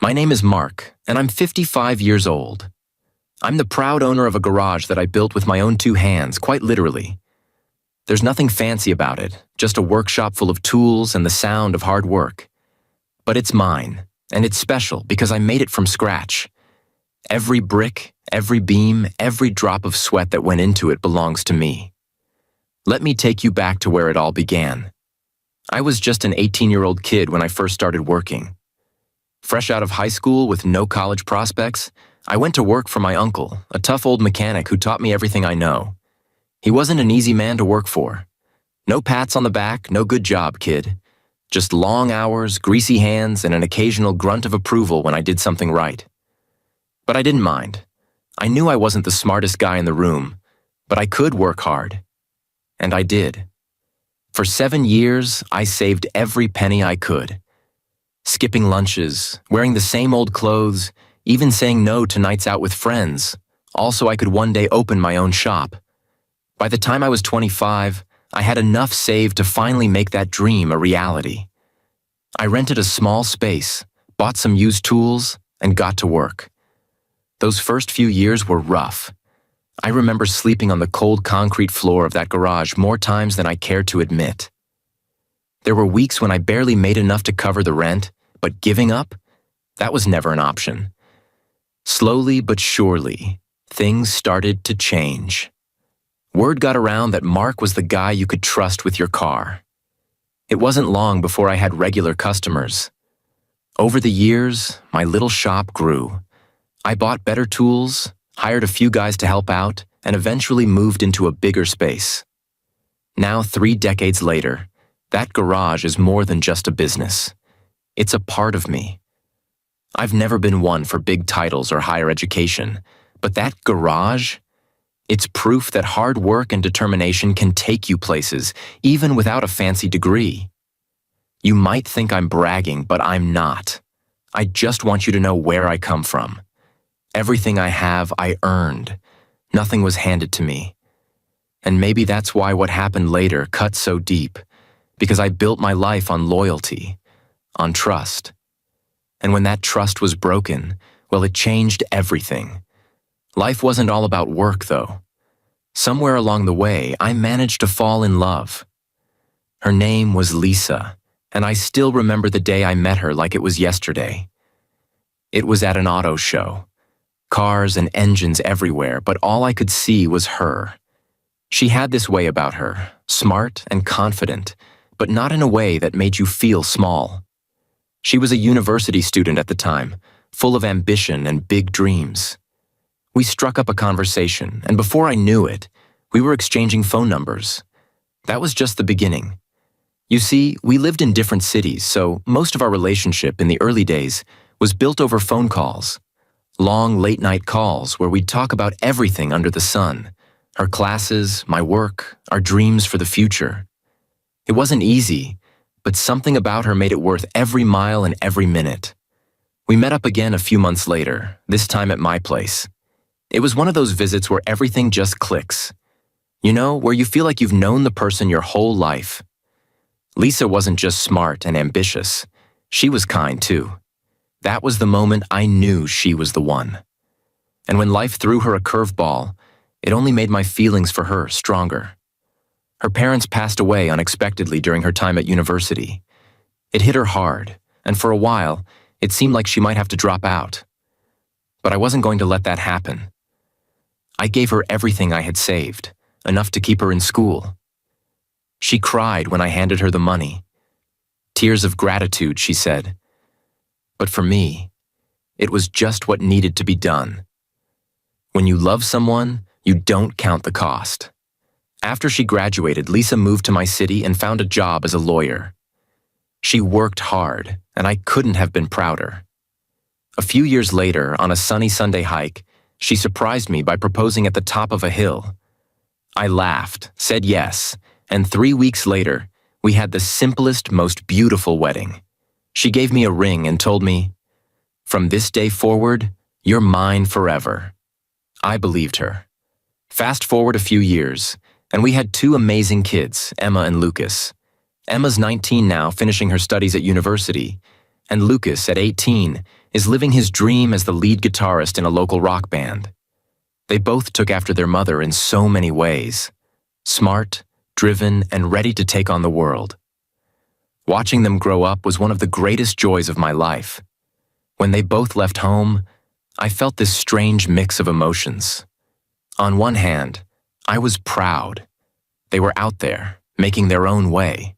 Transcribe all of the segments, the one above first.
My name is Mark, and I'm 55 years old. I'm the proud owner of a garage that I built with my own two hands, quite literally. There's nothing fancy about it, just a workshop full of tools and the sound of hard work. But it's mine, and it's special because I made it from scratch. Every brick, every beam, every drop of sweat that went into it belongs to me. Let me take you back to where it all began. I was just an 18-year-old kid when I first started working. Fresh out of high school with no college prospects, I went to work for my uncle, a tough old mechanic who taught me everything I know. He wasn't an easy man to work for. No pats on the back, no good job, kid. Just long hours, greasy hands, and an occasional grunt of approval when I did something right. But I didn't mind. I knew I wasn't the smartest guy in the room, but I could work hard. And I did. For 7 years, I saved every penny I could. Skipping lunches, wearing the same old clothes, even saying no to nights out with friends, all so I could one day open my own shop. By the time I was 25, I had enough saved to finally make that dream a reality. I rented a small space, bought some used tools, and got to work. Those first few years were rough. I remember sleeping on the cold concrete floor of that garage more times than I cared to admit. There were weeks when I barely made enough to cover the rent, but giving up? That was never an option. Slowly but surely, things started to change. Word got around that Mark was the guy you could trust with your car. It wasn't long before I had regular customers. Over the years, my little shop grew. I bought better tools, hired a few guys to help out, and eventually moved into a bigger space. Now, 3 decades later, that garage is more than just a business. It's a part of me. I've never been one for big titles or higher education, but that garage, it's proof that hard work and determination can take you places, even without a fancy degree. You might think I'm bragging, but I'm not. I just want you to know where I come from. Everything I have, I earned. Nothing was handed to me. And maybe that's why what happened later cut so deep, because I built my life on loyalty, on trust. And when that trust was broken, well, it changed everything. Life wasn't all about work, though. Somewhere along the way, I managed to fall in love. Her name was Lisa, and I still remember the day I met her like it was yesterday. It was at an auto show. Cars and engines everywhere, but all I could see was her. She had this way about her, smart and confident, but not in a way that made you feel small. She was a university student at the time, full of ambition and big dreams. We struck up a conversation, and before I knew it, we were exchanging phone numbers. That was just the beginning. You see, we lived in different cities, so most of our relationship in the early days was built over phone calls. Long late-night calls where we'd talk about everything under the sun, her classes, my work, our dreams for the future. It wasn't easy, but something about her made it worth every mile and every minute. We met up again a few months later, this time at my place. It was one of those visits where everything just clicks. You know, where you feel like you've known the person your whole life. Lisa wasn't just smart and ambitious. She was kind, too. That was the moment I knew she was the one. And when life threw her a curveball, it only made my feelings for her stronger. Her parents passed away unexpectedly during her time at university. It hit her hard, and for a while, it seemed like she might have to drop out. But I wasn't going to let that happen. I gave her everything I had saved, enough to keep her in school. She cried when I handed her the money. Tears of gratitude, she said. But for me, it was just what needed to be done. When you love someone, you don't count the cost. After she graduated, Lisa moved to my city and found a job as a lawyer. She worked hard, and I couldn't have been prouder. A few years later, on a sunny Sunday hike, she surprised me by proposing at the top of a hill. I laughed, said yes, and 3 weeks later, we had the simplest, most beautiful wedding. She gave me a ring and told me, "From this day forward, you're mine forever." I believed her. Fast forward a few years, and we had 2 amazing kids, Emma and Lucas. Emma's 19 now, finishing her studies at university, and Lucas, at 18, is living his dream as the lead guitarist in a local rock band. They both took after their mother in so many ways. Smart, driven, and ready to take on the world. Watching them grow up was one of the greatest joys of my life. When they both left home, I felt this strange mix of emotions. On one hand, I was proud. They were out there, making their own way.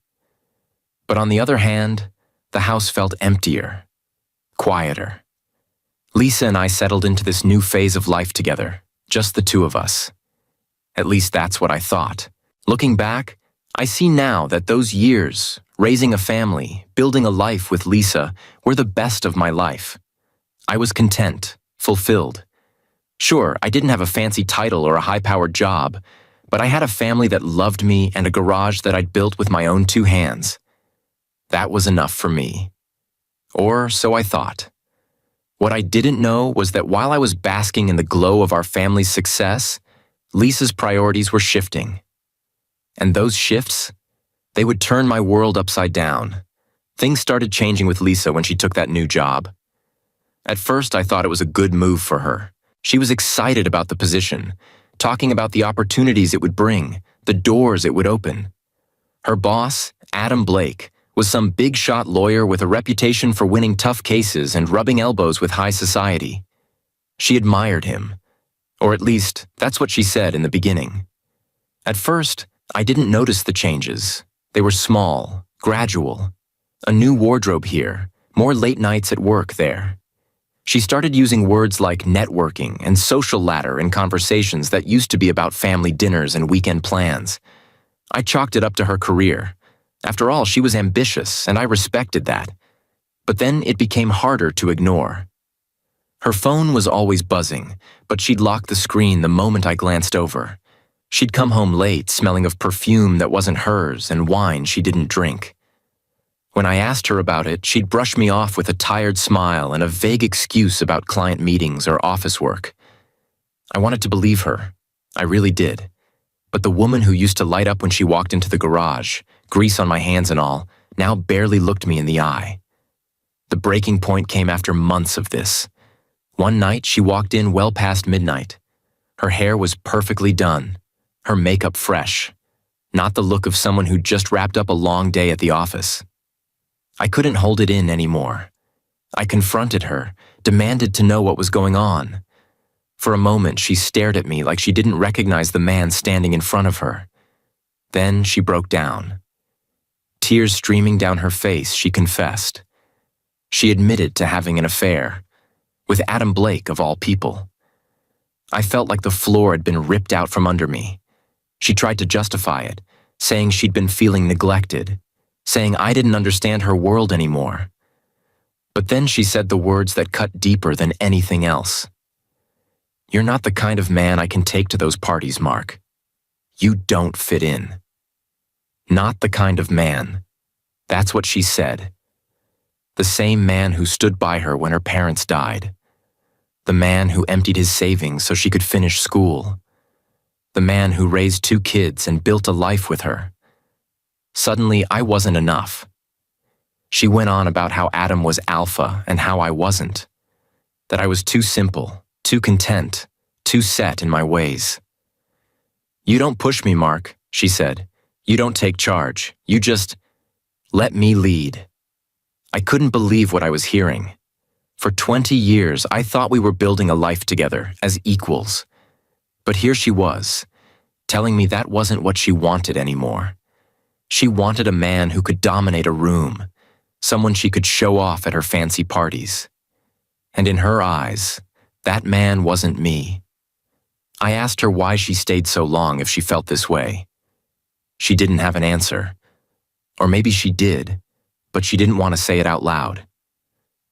But on the other hand, the house felt emptier, quieter. Lisa and I settled into this new phase of life together, just the two of us. At least that's what I thought. Looking back, I see now that those years, raising a family, building a life with Lisa, were the best of my life. I was content, fulfilled. Sure, I didn't have a fancy title or a high-powered job, but I had a family that loved me and a garage that I'd built with my own two hands. That was enough for me. Or so I thought. What I didn't know was that while I was basking in the glow of our family's success, Lisa's priorities were shifting. And those shifts, they would turn my world upside down. Things started changing with Lisa when she took that new job. At first, I thought it was a good move for her. She was excited about the position, talking about the opportunities it would bring, the doors it would open. Her boss, Adam Blake, was some big-shot lawyer with a reputation for winning tough cases and rubbing elbows with high society. She admired him, or at least that's what she said in the beginning. At first, I didn't notice the changes. They were small, gradual. A new wardrobe here, more late nights at work there. She started using words like networking and social ladder in conversations that used to be about family dinners and weekend plans. I chalked it up to her career. After all, she was ambitious, and I respected that. But then it became harder to ignore. Her phone was always buzzing, but she'd lock the screen the moment I glanced over. She'd come home late, smelling of perfume that wasn't hers and wine she didn't drink. When I asked her about it, she'd brush me off with a tired smile and a vague excuse about client meetings or office work. I wanted to believe her. I really did. But the woman who used to light up when she walked into the garage, grease on my hands and all, now barely looked me in the eye. The breaking point came after months of this. One night, she walked in well past midnight. Her hair was perfectly done, her makeup fresh, not the look of someone who just wrapped up a long day at the office. I couldn't hold it in anymore. I confronted her, demanded to know what was going on. For a moment, she stared at me like she didn't recognize the man standing in front of her. Then she broke down. Tears streaming down her face, she confessed. She admitted to having an affair, with Adam Blake of all people. I felt like the floor had been ripped out from under me. She tried to justify it, saying she'd been feeling neglected, saying I didn't understand her world anymore. But then she said the words that cut deeper than anything else. "You're not the kind of man I can take to those parties, Mark. You don't fit in." Not the kind of man. That's what she said. The same man who stood by her when her parents died. The man who emptied his savings so she could finish school. The man who raised 2 kids and built a life with her. Suddenly, I wasn't enough. She went on about how Adam was alpha and how I wasn't. That I was too simple, too content, too set in my ways. "You don't push me, Mark," she said. "You don't take charge. You just let me lead." I couldn't believe what I was hearing. For 20 years, I thought we were building a life together as equals. But here she was, telling me that wasn't what she wanted anymore. She wanted a man who could dominate a room, someone she could show off at her fancy parties. And in her eyes, that man wasn't me. I asked her why she stayed so long if she felt this way. She didn't have an answer. Or maybe she did, but she didn't want to say it out loud.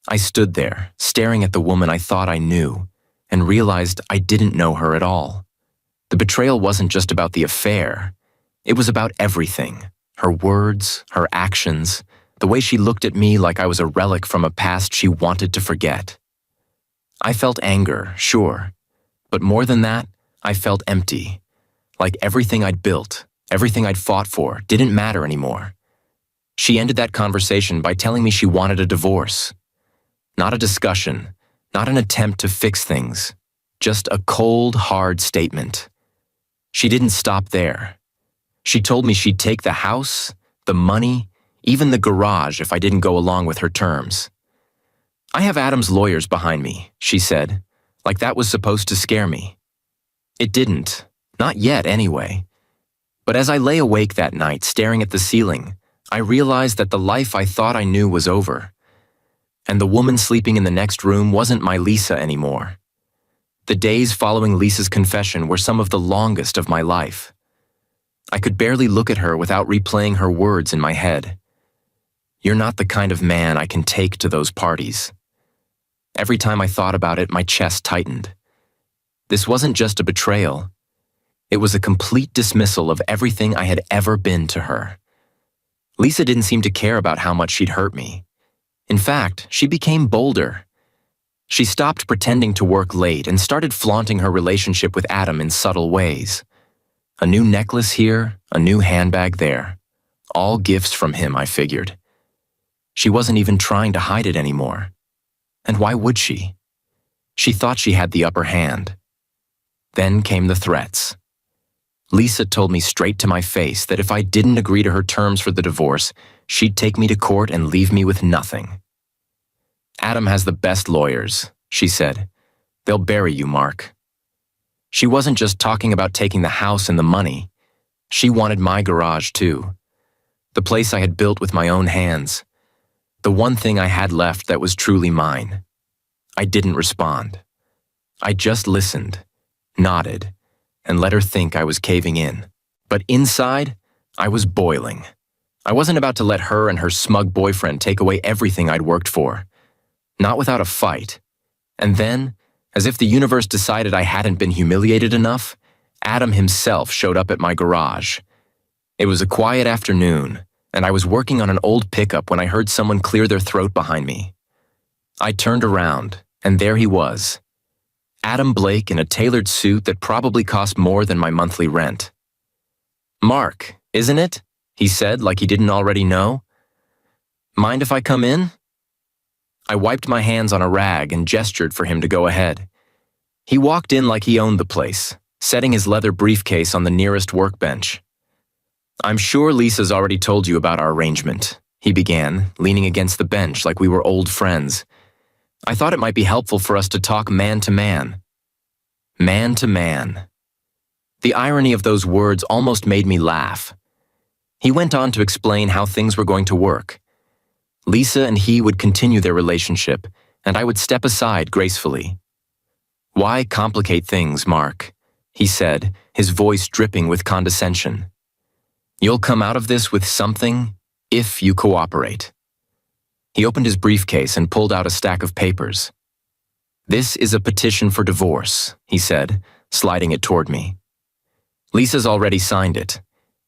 I stood there, staring at the woman I thought I knew, and realized I didn't know her at all. The betrayal wasn't just about the affair. It was about everything. Her words, her actions, the way she looked at me like I was a relic from a past she wanted to forget. I felt anger, sure, but more than that, I felt empty. Like everything I'd built, everything I'd fought for, didn't matter anymore. She ended that conversation by telling me she wanted a divorce. Not a discussion, not an attempt to fix things. Just a cold, hard statement. She didn't stop there. She told me she'd take the house, the money, even the garage if I didn't go along with her terms. "I have Adam's lawyers behind me," she said, like that was supposed to scare me. It didn't. Not yet, anyway. But as I lay awake that night, staring at the ceiling, I realized that the life I thought I knew was over. And the woman sleeping in the next room wasn't my Lisa anymore. The days following Lisa's confession were some of the longest of my life. I could barely look at her without replaying her words in my head. "You're not the kind of man I can take to those parties." Every time I thought about it, my chest tightened. This wasn't just a betrayal. It was a complete dismissal of everything I had ever been to her. Lisa didn't seem to care about how much she'd hurt me. In fact, she became bolder. She stopped pretending to work late and started flaunting her relationship with Adam in subtle ways. A new necklace here, a new handbag there. All gifts from him, I figured. She wasn't even trying to hide it anymore. And why would she? She thought she had the upper hand. Then came the threats. Lisa told me straight to my face that if I didn't agree to her terms for the divorce, she'd take me to court and leave me with nothing. "Adam has the best lawyers," she said. "They'll bury you, Mark." She wasn't just talking about taking the house and the money. She wanted my garage, too. The place I had built with my own hands. The one thing I had left that was truly mine. I didn't respond. I just listened, nodded, and let her think I was caving in. But inside, I was boiling. I wasn't about to let her and her smug boyfriend take away everything I'd worked for. Not without a fight. And then, as if the universe decided I hadn't been humiliated enough, Adam himself showed up at my garage. It was a quiet afternoon, and I was working on an old pickup when I heard someone clear their throat behind me. I turned around, and there he was. Adam Blake in a tailored suit that probably cost more than my monthly rent. "Mark, isn't it?" he said like he didn't already know. "Mind if I come in?" I wiped my hands on a rag and gestured for him to go ahead. He walked in like he owned the place, setting his leather briefcase on the nearest workbench. "I'm sure Lisa's already told you about our arrangement," he began, leaning against the bench like we were old friends. "I thought it might be helpful for us to talk man to man." Man to man. The irony of those words almost made me laugh. He went on to explain how things were going to work. Lisa and he would continue their relationship, and I would step aside gracefully. "Why complicate things, Mark?" he said, his voice dripping with condescension. "You'll come out of this with something, if you cooperate." He opened his briefcase and pulled out a stack of papers. "This is a petition for divorce," he said, sliding it toward me. "Lisa's already signed it.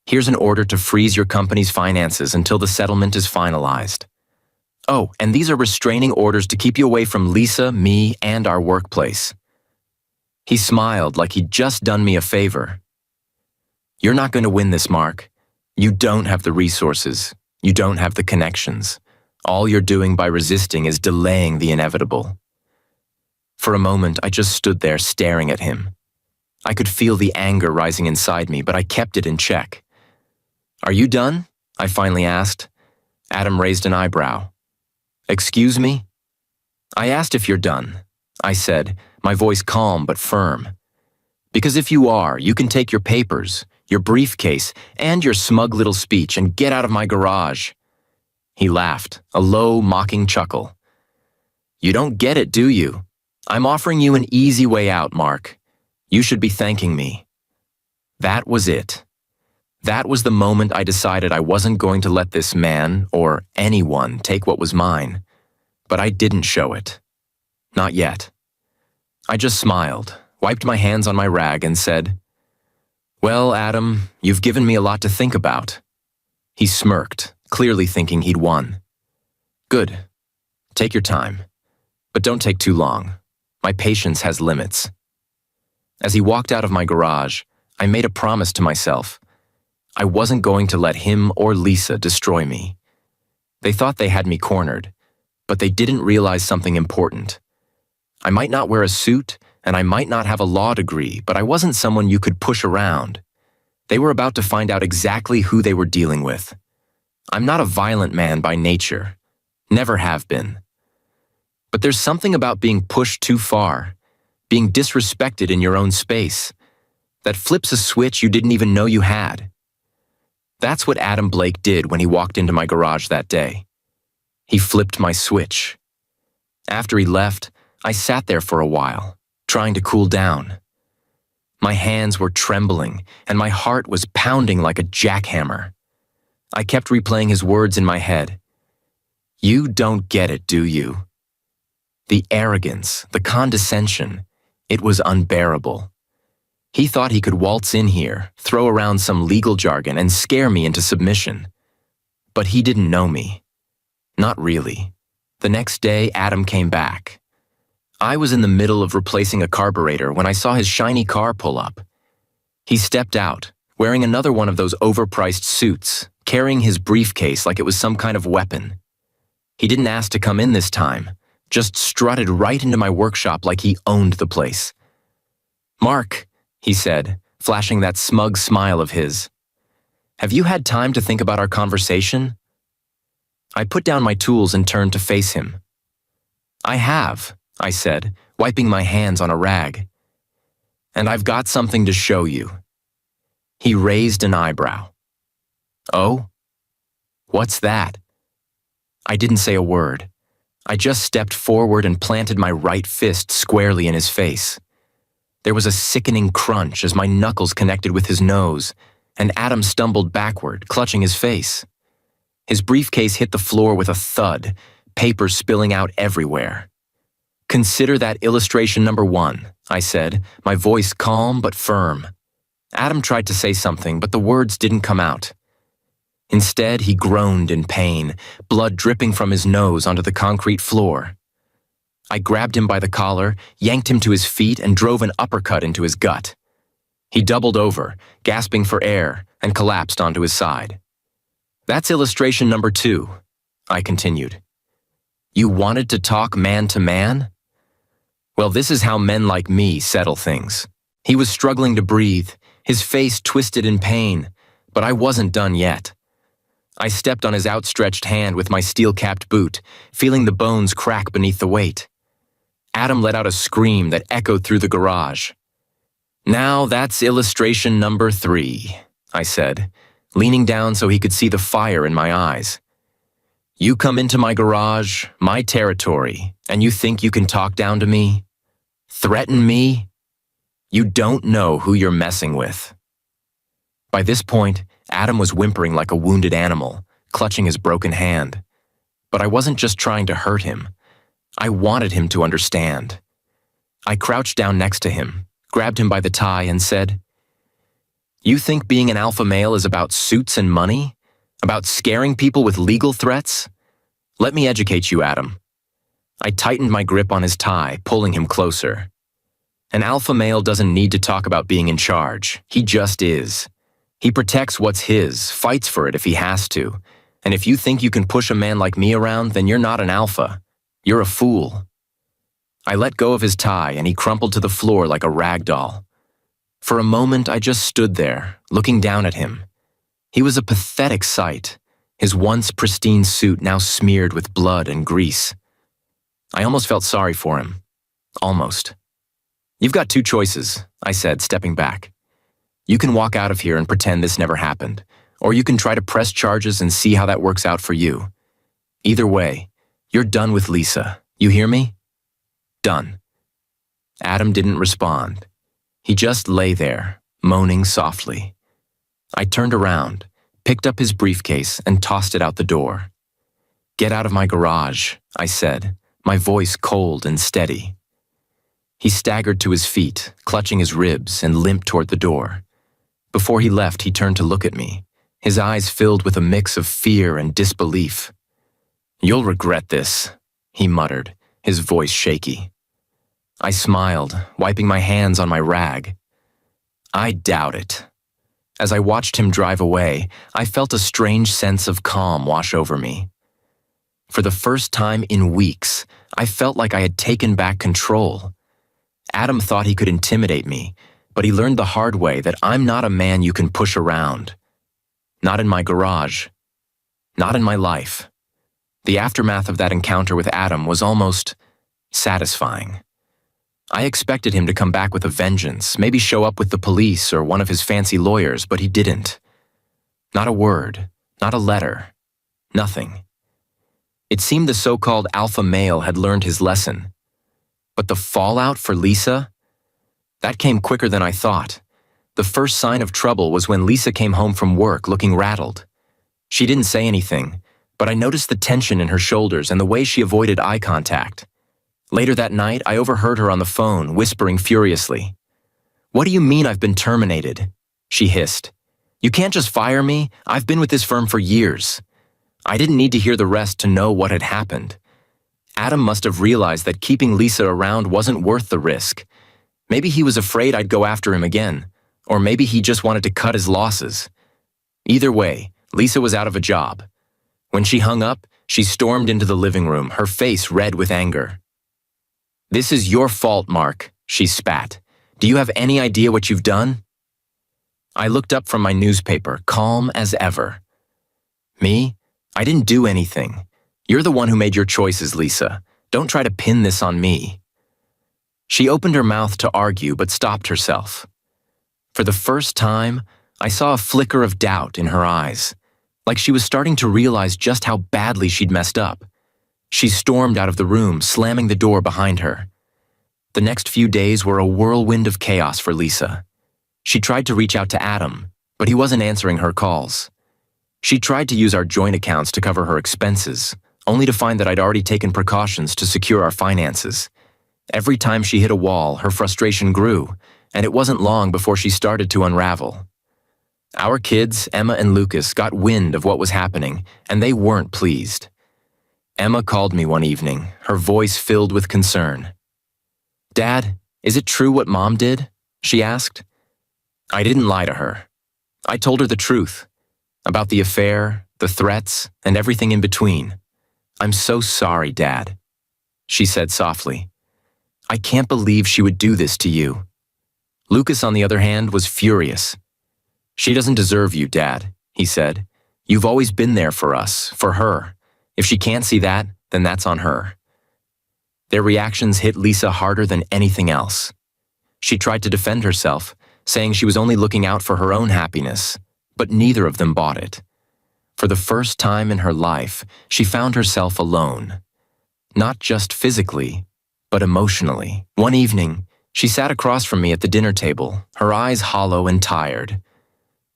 Here's an order to freeze your company's finances until the settlement is finalized. Oh, and these are restraining orders to keep you away from Lisa, me, and our workplace." He smiled like he'd just done me a favor. "You're not going to win this, Mark. You don't have the resources. You don't have the connections. All you're doing by resisting is delaying the inevitable." For a moment, I just stood there staring at him. I could feel the anger rising inside me, but I kept it in check. "Are you done?" I finally asked. Adam raised an eyebrow. "Excuse me?" "I asked if you're done," I said, my voice calm but firm. "Because if you are, you can take your papers, your briefcase, and your smug little speech and get out of my garage." He laughed, a low, mocking chuckle. "You don't get it, do you? I'm offering you an easy way out, Mark. You should be thanking me." That was it. That was the moment I decided I wasn't going to let this man, or anyone, take what was mine. But I didn't show it. Not yet. I just smiled, wiped my hands on my rag, and said, "Well, Adam, you've given me a lot to think about." He smirked, clearly thinking he'd won. "Good. Take your time. But don't take too long. My patience has limits." As he walked out of my garage, I made a promise to myself. I wasn't going to let him or Lisa destroy me. They thought they had me cornered, but they didn't realize something important. I might not wear a suit, and I might not have a law degree, but I wasn't someone you could push around. They were about to find out exactly who they were dealing with. I'm not a violent man by nature. Never have been. But there's something about being pushed too far, being disrespected in your own space, that flips a switch you didn't even know you had. That's what Adam Blake did when he walked into my garage that day. He flipped my switch. After he left, I sat there for a while, trying to cool down. My hands were trembling, and my heart was pounding like a jackhammer. I kept replaying his words in my head. You don't get it, do you? The arrogance, the condescension, it was unbearable. He thought he could waltz in here, throw around some legal jargon, and scare me into submission. But he didn't know me. Not really. The next day, Adam came back. I was in the middle of replacing a carburetor when I saw his shiny car pull up. He stepped out, wearing another one of those overpriced suits, carrying his briefcase like it was some kind of weapon. He didn't ask to come in this time, just strutted right into my workshop like he owned the place. "Mark," he said, flashing that smug smile of his. "Have you had time to think about our conversation?" I put down my tools and turned to face him. "I have," I said, wiping my hands on a rag. "And I've got something to show you." He raised an eyebrow. "Oh? What's that?" I didn't say a word. I just stepped forward and planted my right fist squarely in his face. There was a sickening crunch as my knuckles connected with his nose, and Adam stumbled backward, clutching his face. His briefcase hit the floor with a thud, papers spilling out everywhere. "Consider that illustration number 1, I said, my voice calm but firm. Adam tried to say something, but the words didn't come out. Instead, he groaned in pain, blood dripping from his nose onto the concrete floor. I grabbed him by the collar, yanked him to his feet, and drove an uppercut into his gut. He doubled over, gasping for air, and collapsed onto his side. "That's illustration number 2, I continued. "You wanted to talk man to man? Well, this is how men like me settle things." He was struggling to breathe, his face twisted in pain, but I wasn't done yet. I stepped on his outstretched hand with my steel-capped boot, feeling the bones crack beneath the weight. Adam let out a scream that echoed through the garage. "Now that's illustration number 3, I said, leaning down so he could see the fire in my eyes. "You come into my garage, my territory, and you think you can talk down to me? Threaten me? You don't know who you're messing with." By this point, Adam was whimpering like a wounded animal, clutching his broken hand. But I wasn't just trying to hurt him. I wanted him to understand. I crouched down next to him, grabbed him by the tie, and said, "You think being an alpha male is about suits and money? About scaring people with legal threats? Let me educate you, Adam." I tightened my grip on his tie, pulling him closer. An alpha male doesn't need to talk about being in charge. He just is. He protects what's his, fights for it if he has to. And if you think you can push a man like me around, then you're not an alpha. You're a fool. I let go of his tie, and he crumpled to the floor like a rag doll. For a moment, I just stood there, looking down at him. He was a pathetic sight, his once pristine suit now smeared with blood and grease. I almost felt sorry for him. Almost. "You've got 2 choices, I said, stepping back. You can walk out of here and pretend this never happened, or you can try to press charges and see how that works out for you. Either way, you're done with Lisa. You hear me? Done." Adam didn't respond. He just lay there, moaning softly. I turned around, picked up his briefcase, and tossed it out the door. "Get out of my garage," I said, my voice cold and steady. He staggered to his feet, clutching his ribs, and limped toward the door. Before he left, he turned to look at me, his eyes filled with a mix of fear and disbelief. "You'll regret this," he muttered, his voice shaky. I smiled, wiping my hands on my rag. "I doubt it." As I watched him drive away, I felt a strange sense of calm wash over me. For the first time in weeks, I felt like I had taken back control. Adam thought he could intimidate me, but he learned the hard way that I'm not a man you can push around. Not in my garage. Not in my life. The aftermath of that encounter with Adam was almost satisfying. I expected him to come back with a vengeance, maybe show up with the police or one of his fancy lawyers, but he didn't. Not a word, not a letter, nothing. It seemed the so-called alpha male had learned his lesson. But the fallout for Lisa? That came quicker than I thought. The first sign of trouble was when Lisa came home from work looking rattled. She didn't say anything, but I noticed the tension in her shoulders and the way she avoided eye contact. Later that night, I overheard her on the phone, whispering furiously. "What do you mean I've been terminated?" she hissed. "You can't just fire me. I've been with this firm for years." I didn't need to hear the rest to know what had happened. Adam must have realized that keeping Lisa around wasn't worth the risk. Maybe he was afraid I'd go after him again, or maybe he just wanted to cut his losses. Either way, Lisa was out of a job. When she hung up, she stormed into the living room, her face red with anger. "This is your fault, Mark," she spat. "Do you have any idea what you've done?" I looked up from my newspaper, calm as ever. "Me? I didn't do anything. You're the one who made your choices, Lisa. Don't try to pin this on me." She opened her mouth to argue but stopped herself. For the first time, I saw a flicker of doubt in her eyes, like she was starting to realize just how badly she'd messed up. She stormed out of the room, slamming the door behind her. The next few days were a whirlwind of chaos for Lisa. She tried to reach out to Adam, but he wasn't answering her calls. She tried to use our joint accounts to cover her expenses, only to find that I'd already taken precautions to secure our finances. Every time she hit a wall, her frustration grew, and it wasn't long before she started to unravel. Our kids, Emma and Lucas, got wind of what was happening, and they weren't pleased. Emma called me one evening, her voice filled with concern. "Dad, is it true what Mom did?" she asked. I didn't lie to her. I told her the truth, about the affair, the threats, and everything in between. "I'm so sorry, Dad," she said softly. "I can't believe she would do this to you." Lucas, on the other hand, was furious. "She doesn't deserve you, Dad," he said. "You've always been there for us, for her. If she can't see that, then that's on her." Their reactions hit Lisa harder than anything else. She tried to defend herself, saying she was only looking out for her own happiness, but neither of them bought it. For the first time in her life, she found herself alone. Not just physically, but emotionally. One evening, she sat across from me at the dinner table, her eyes hollow and tired.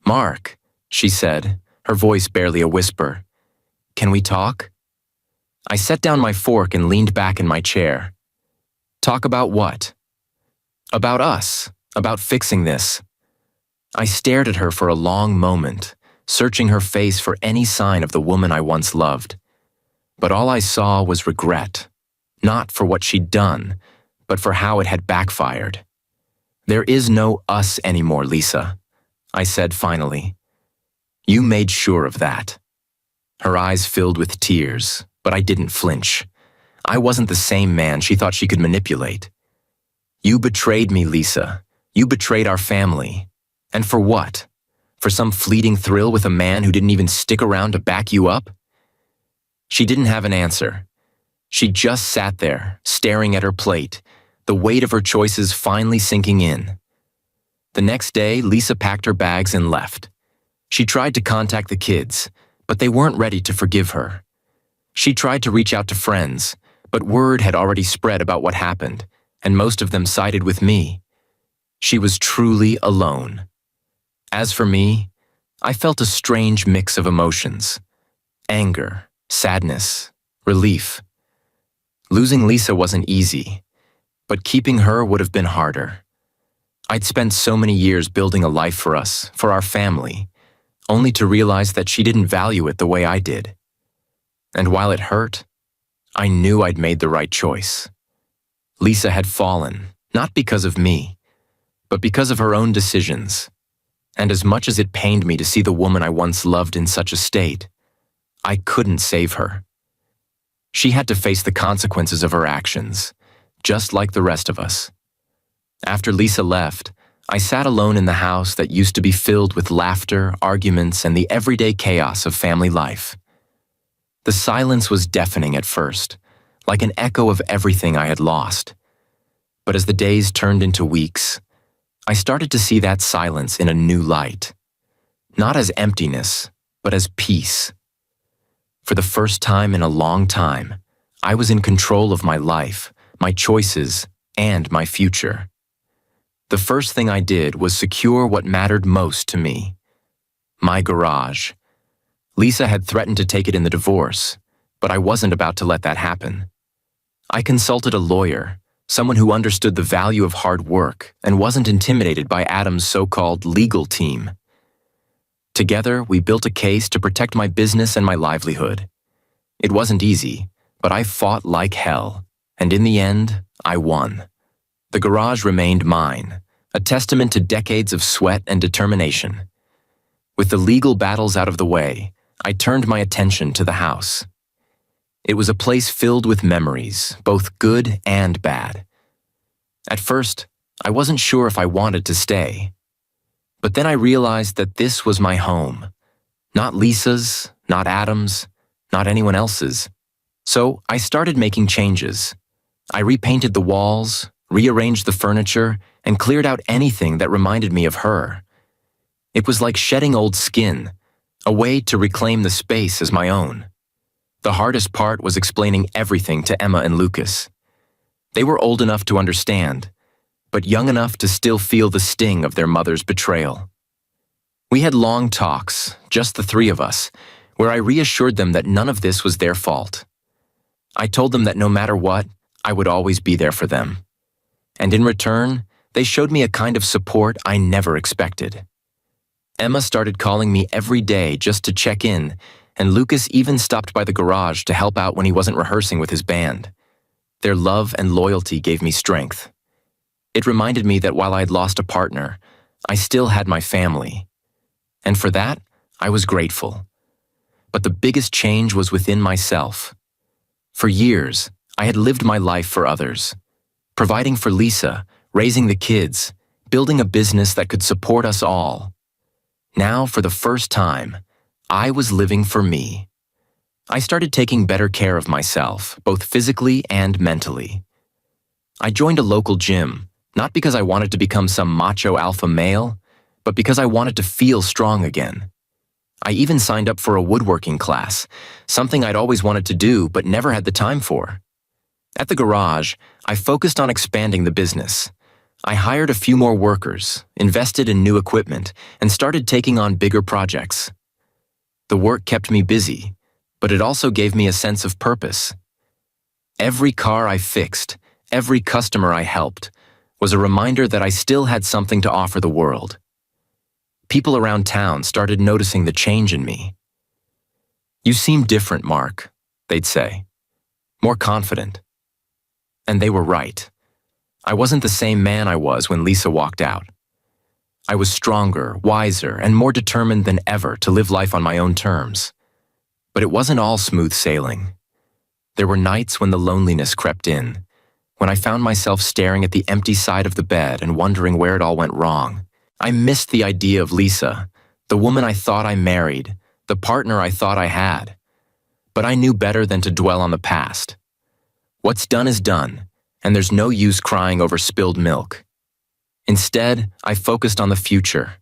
"Mark," she said, her voice barely a whisper. "Can we talk?" I set down my fork and leaned back in my chair. "Talk about what?" "About us, about fixing this." I stared at her for a long moment, searching her face for any sign of the woman I once loved. But all I saw was regret, not for what she'd done, but for how it had backfired. "There is no us anymore, Lisa," I said finally. "You made sure of that." Her eyes filled with tears, but I didn't flinch. I wasn't the same man she thought she could manipulate. "You betrayed me, Lisa. You betrayed our family. And for what? For some fleeting thrill with a man who didn't even stick around to back you up?" She didn't have an answer. She just sat there, staring at her plate, the weight of her choices finally sinking in. The next day, Lisa packed her bags and left. She tried to contact the kids, but they weren't ready to forgive her. She tried to reach out to friends, but word had already spread about what happened, and most of them sided with me. She was truly alone. As for me, I felt a strange mix of emotions: anger, sadness, relief. Losing Lisa wasn't easy, but keeping her would have been harder. I'd spent so many years building a life for us, for our family, only to realize that she didn't value it the way I did. And while it hurt, I knew I'd made the right choice. Lisa had fallen, not because of me, but because of her own decisions. And as much as it pained me to see the woman I once loved in such a state, I couldn't save her. She had to face the consequences of her actions, just like the rest of us. After Lisa left, I sat alone in the house that used to be filled with laughter, arguments, and the everyday chaos of family life. The silence was deafening at first, like an echo of everything I had lost. But as the days turned into weeks, I started to see that silence in a new light. Not as emptiness, but as peace. For the first time in a long time, I was in control of my life, my choices, and my future. The first thing I did was secure what mattered most to me: my garage. Lisa had threatened to take it in the divorce, but I wasn't about to let that happen. I consulted a lawyer, someone who understood the value of hard work and wasn't intimidated by Adam's so-called legal team. Together, we built a case to protect my business and my livelihood. It wasn't easy, but I fought like hell, and in the end, I won. The garage remained mine, a testament to decades of sweat and determination. With the legal battles out of the way, I turned my attention to the house. It was a place filled with memories, both good and bad. At first, I wasn't sure if I wanted to stay. But then I realized that this was my home. Not Lisa's, not Adam's, not anyone else's. So I started making changes. I repainted the walls, rearranged the furniture, and cleared out anything that reminded me of her. It was like shedding old skin, a way to reclaim the space as my own. The hardest part was explaining everything to Emma and Lucas. They were old enough to understand, but young enough to still feel the sting of their mother's betrayal. We had long talks, just the three of us, where I reassured them that none of this was their fault. I told them that no matter what, I would always be there for them. And in return, they showed me a kind of support I never expected. Emma started calling me every day just to check in, and Lucas even stopped by the garage to help out when he wasn't rehearsing with his band. Their love and loyalty gave me strength. It reminded me that while I'd lost a partner, I still had my family. And for that, I was grateful. But the biggest change was within myself. For years, I had lived my life for others, providing for Lisa, raising the kids, building a business that could support us all. Now, for the first time, I was living for me. I started taking better care of myself, both physically and mentally. I joined a local gym, not because I wanted to become some macho alpha male, but because I wanted to feel strong again. I even signed up for a woodworking class, something I'd always wanted to do but never had the time for. At the garage, I focused on expanding the business. I hired a few more workers, invested in new equipment, and started taking on bigger projects. The work kept me busy, but it also gave me a sense of purpose. Every car I fixed, every customer I helped, was a reminder that I still had something to offer the world. People around town started noticing the change in me. "You seem different, Mark," they'd say. "More confident." And they were right. I wasn't the same man I was when Lisa walked out. I was stronger, wiser, and more determined than ever to live life on my own terms. But it wasn't all smooth sailing. There were nights when the loneliness crept in, when I found myself staring at the empty side of the bed and wondering where it all went wrong. I missed the idea of Lisa, the woman I thought I married, the partner I thought I had. But I knew better than to dwell on the past. What's done is done, and there's no use crying over spilled milk. Instead, I focused on the future.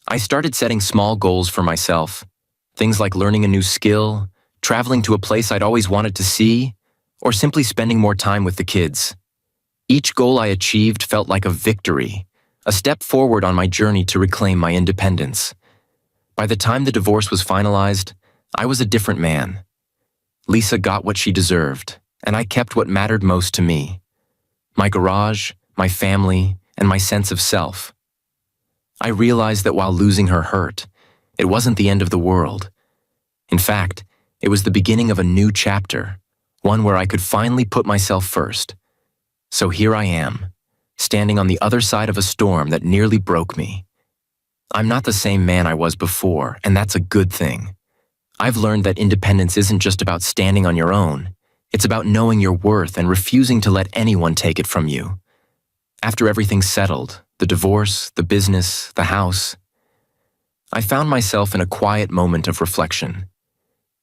I started setting small goals for myself, things like learning a new skill, traveling to a place I'd always wanted to see, or simply spending more time with the kids. Each goal I achieved felt like a victory, a step forward on my journey to reclaim my independence. By the time the divorce was finalized, I was a different man. Lisa got what she deserved, and I kept what mattered most to me: my garage, my family, and my sense of self. I realized that while losing her hurt, it wasn't the end of the world. In fact, it was the beginning of a new chapter, one where I could finally put myself first. So here I am, standing on the other side of a storm that nearly broke me. I'm not the same man I was before, and that's a good thing. I've learned that independence isn't just about standing on your own, It's about knowing your worth and refusing to let anyone take it from you. After everything's settled, the divorce, the business, the house, I found myself in a quiet moment of reflection.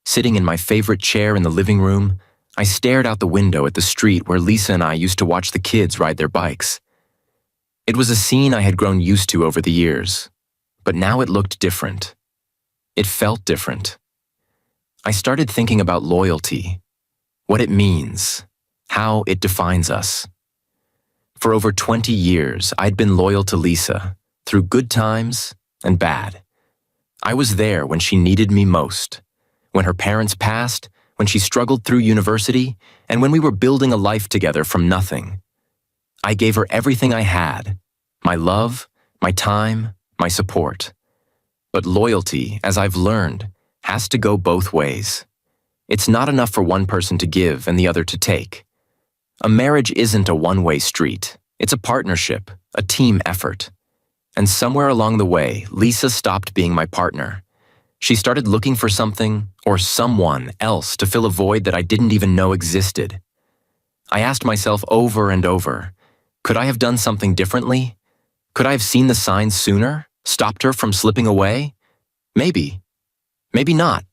Sitting in my favorite chair in the living room, I stared out the window at the street where Lisa and I used to watch the kids ride their bikes. It was a scene I had grown used to over the years, but now it looked different. It felt different. I started thinking about loyalty, what it means, how it defines us. For over 20 years, I'd been loyal to Lisa, through good times and bad. I was there when she needed me most, when her parents passed, when she struggled through university, and when we were building a life together from nothing. I gave her everything I had, my love, my time, my support. But loyalty, as I've learned, has to go both ways. It's not enough for one person to give and the other to take. A marriage isn't a one-way street. It's a partnership, a team effort. And somewhere along the way, Lisa stopped being my partner. She started looking for something or someone else to fill a void that I didn't even know existed. I asked myself over and over, could I have done something differently? Could I have seen the signs sooner, stopped her from slipping away? Maybe. Maybe not.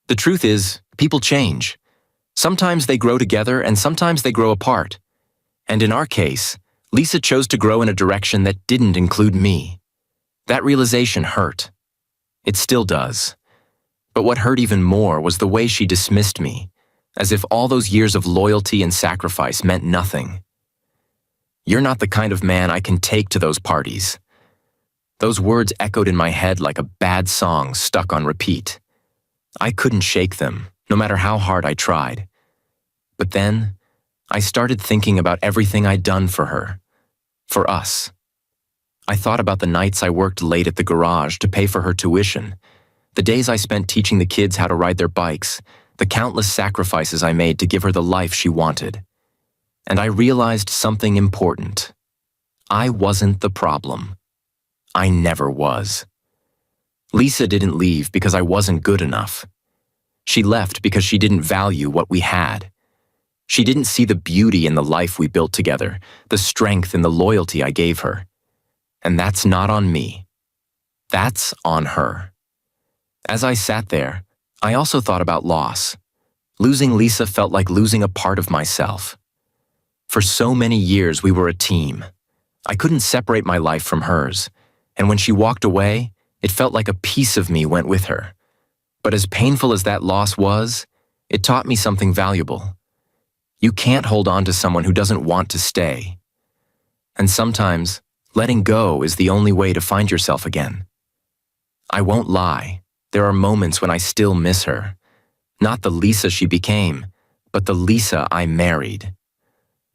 The truth is, people change. Sometimes they grow together and sometimes they grow apart. And in our case, Lisa chose to grow in a direction that didn't include me. That realization hurt. It still does. But what hurt even more was the way she dismissed me, as if all those years of loyalty and sacrifice meant nothing. You're not the kind of man I can take to those parties. Those words echoed in my head like a bad song stuck on repeat. I couldn't shake them, no matter how hard I tried. But then, I started thinking about everything I'd done for her, for us. I thought about the nights I worked late at the garage to pay for her tuition, the days I spent teaching the kids how to ride their bikes, the countless sacrifices I made to give her the life she wanted. And I realized something important. I wasn't the problem. I never was. Lisa didn't leave because I wasn't good enough. She left because she didn't value what we had. She didn't see the beauty in the life we built together, the strength and the loyalty I gave her. And that's not on me. That's on her. As I sat there, I also thought about loss. Losing Lisa felt like losing a part of myself. For so many years, we were a team. I couldn't separate my life from hers, and when she walked away, it felt like a piece of me went with her. But as painful as that loss was, it taught me something valuable. You can't hold on to someone who doesn't want to stay. And sometimes, letting go is the only way to find yourself again. I won't lie, there are moments when I still miss her. Not the Lisa she became, but the Lisa I married.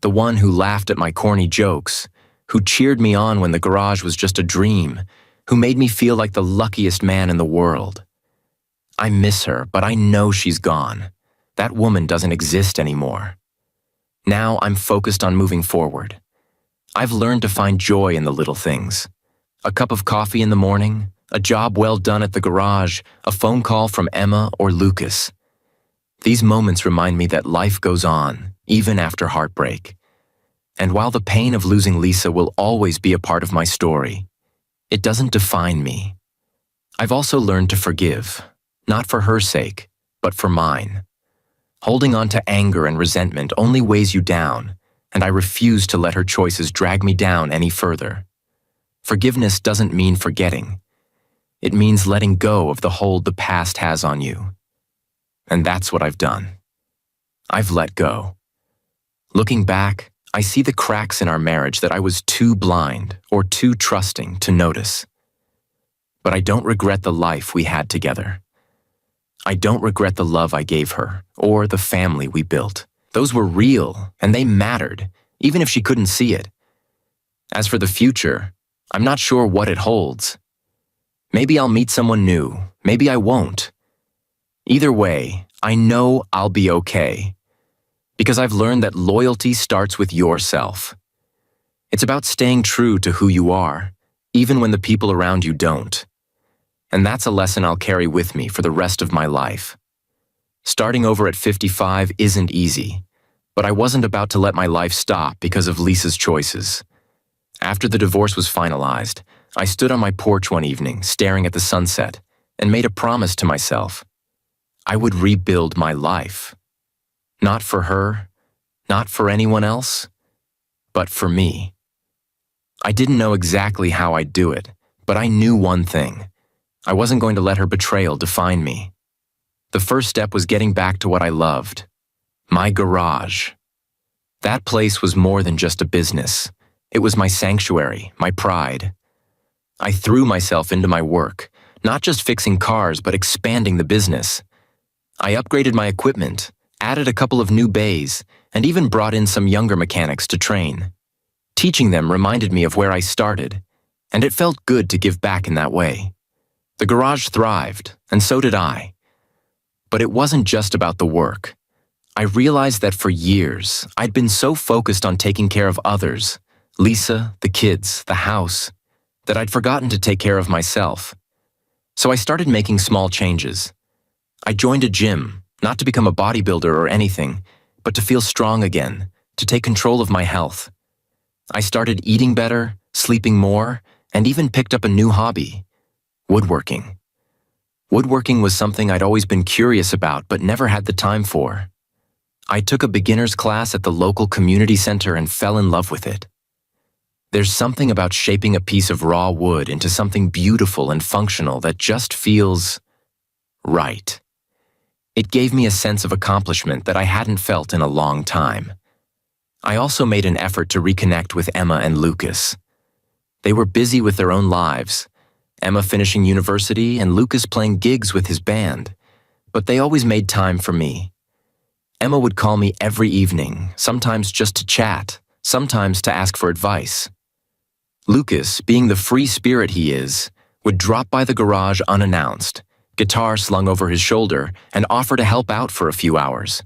The one who laughed at my corny jokes, who cheered me on when the garage was just a dream, who made me feel like the luckiest man in the world. I miss her, but I know she's gone. That woman doesn't exist anymore. Now I'm focused on moving forward. I've learned to find joy in the little things. A cup of coffee in the morning, a job well done at the garage, a phone call from Emma or Lucas. These moments remind me that life goes on, even after heartbreak. And while the pain of losing Lisa will always be a part of my story, it doesn't define me. I've also learned to forgive, not for her sake, but for mine. Holding on to anger and resentment only weighs you down, and I refuse to let her choices drag me down any further. Forgiveness doesn't mean forgetting. It means letting go of the hold the past has on you. And that's what I've done. I've let go. Looking back, I see the cracks in our marriage that I was too blind or too trusting to notice. But I don't regret the life we had together. I don't regret the love I gave her or the family we built. Those were real and they mattered, even if she couldn't see it. As for the future, I'm not sure what it holds. Maybe I'll meet someone new, maybe I won't. Either way, I know I'll be okay. Because I've learned that loyalty starts with yourself. It's about staying true to who you are, even when the people around you don't. And that's a lesson I'll carry with me for the rest of my life. Starting over at 55 isn't easy, but I wasn't about to let my life stop because of Lisa's choices. After the divorce was finalized, I stood on my porch one evening, staring at the sunset, and made a promise to myself. I would rebuild my life. Not for her, not for anyone else, but for me. I didn't know exactly how I'd do it, but I knew one thing. I wasn't going to let her betrayal define me. The first step was getting back to what I loved, my garage. That place was more than just a business. It was my sanctuary, my pride. I threw myself into my work, not just fixing cars, but expanding the business. I upgraded my equipment, added a couple of new bays, and even brought in some younger mechanics to train. Teaching them reminded me of where I started, and it felt good to give back in that way. The garage thrived, and so did I. But it wasn't just about the work. I realized that for years, I'd been so focused on taking care of others, Lisa, the kids, the house, that I'd forgotten to take care of myself. So I started making small changes. I joined a gym, not to become a bodybuilder or anything, but to feel strong again, to take control of my health. I started eating better, sleeping more, and even picked up a new hobby, woodworking. Woodworking was something I'd always been curious about but never had the time for. I took a beginner's class at the local community center and fell in love with it. There's something about shaping a piece of raw wood into something beautiful and functional that just feels right. It gave me a sense of accomplishment that I hadn't felt in a long time. I also made an effort to reconnect with Emma and Lucas. They were busy with their own lives, Emma finishing university and Lucas playing gigs with his band, but they always made time for me. Emma would call me every evening, sometimes just to chat, sometimes to ask for advice. Lucas, being the free spirit he is, would drop by the garage unannounced, guitar slung over his shoulder, and offer to help out for a few hours.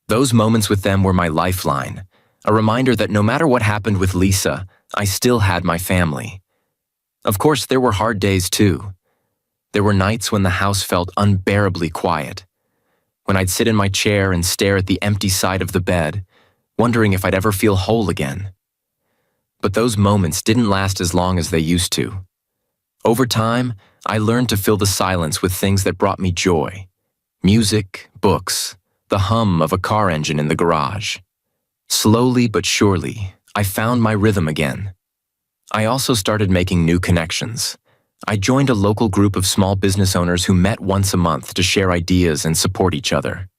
Those moments with them were my lifeline, a reminder that no matter what happened with Lisa, I still had my family. Of course, there were hard days too. There were nights when the house felt unbearably quiet, when I'd sit in my chair and stare at the empty side of the bed, wondering if I'd ever feel whole again. But those moments didn't last as long as they used to. Over time, I learned to fill the silence with things that brought me joy. Music, books, the hum of a car engine in the garage. Slowly but surely, I found my rhythm again. I also started making new connections. I joined a local group of small business owners who met once a month to share ideas and support each other.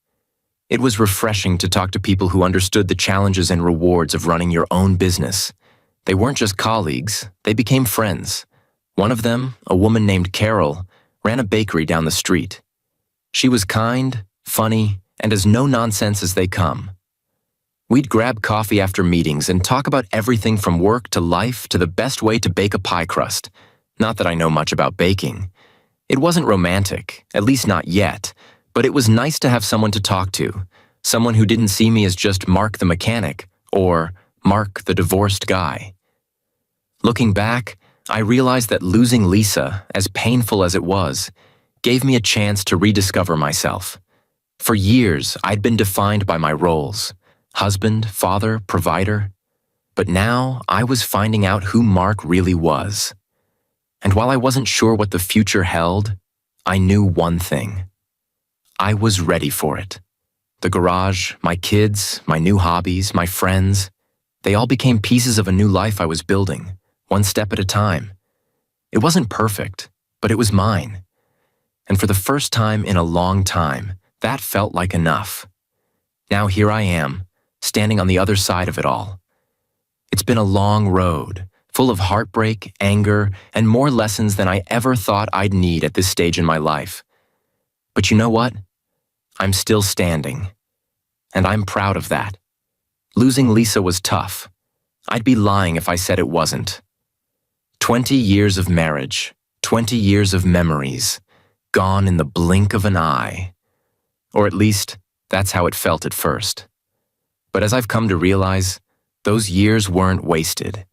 It was refreshing to talk to people who understood the challenges and rewards of running your own business. They weren't just colleagues, they became friends. One of them, a woman named Carol, ran a bakery down the street. She was kind, funny, and as no-nonsense as they come. We'd grab coffee after meetings and talk about everything from work to life to the best way to bake a pie crust. Not that I know much about baking. It wasn't romantic, at least not yet, but it was nice to have someone to talk to, someone who didn't see me as just Mark the mechanic or Mark the divorced guy. Looking back, I realized that losing Lisa, as painful as it was, gave me a chance to rediscover myself. For years, I'd been defined by my roles: husband, father, provider. But now, I was finding out who Mark really was. And while I wasn't sure what the future held, I knew one thing. I was ready for it. The garage, my kids, my new hobbies, my friends, they all became pieces of a new life I was building, one step at a time. It wasn't perfect, but it was mine. And for the first time in a long time, that felt like enough. Now here I am, standing on the other side of it all. It's been a long road, full of heartbreak, anger, and more lessons than I ever thought I'd need at this stage in my life. But you know what? I'm still standing. And I'm proud of that. Losing Lisa was tough. I'd be lying if I said it wasn't. 20 years of marriage, 20 years of memories, gone in the blink of an eye. Or at least, that's how it felt at first. But as I've come to realize, those years weren't wasted.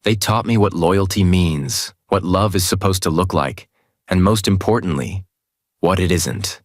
They taught me what loyalty means, what love is supposed to look like, and most importantly, what it isn't.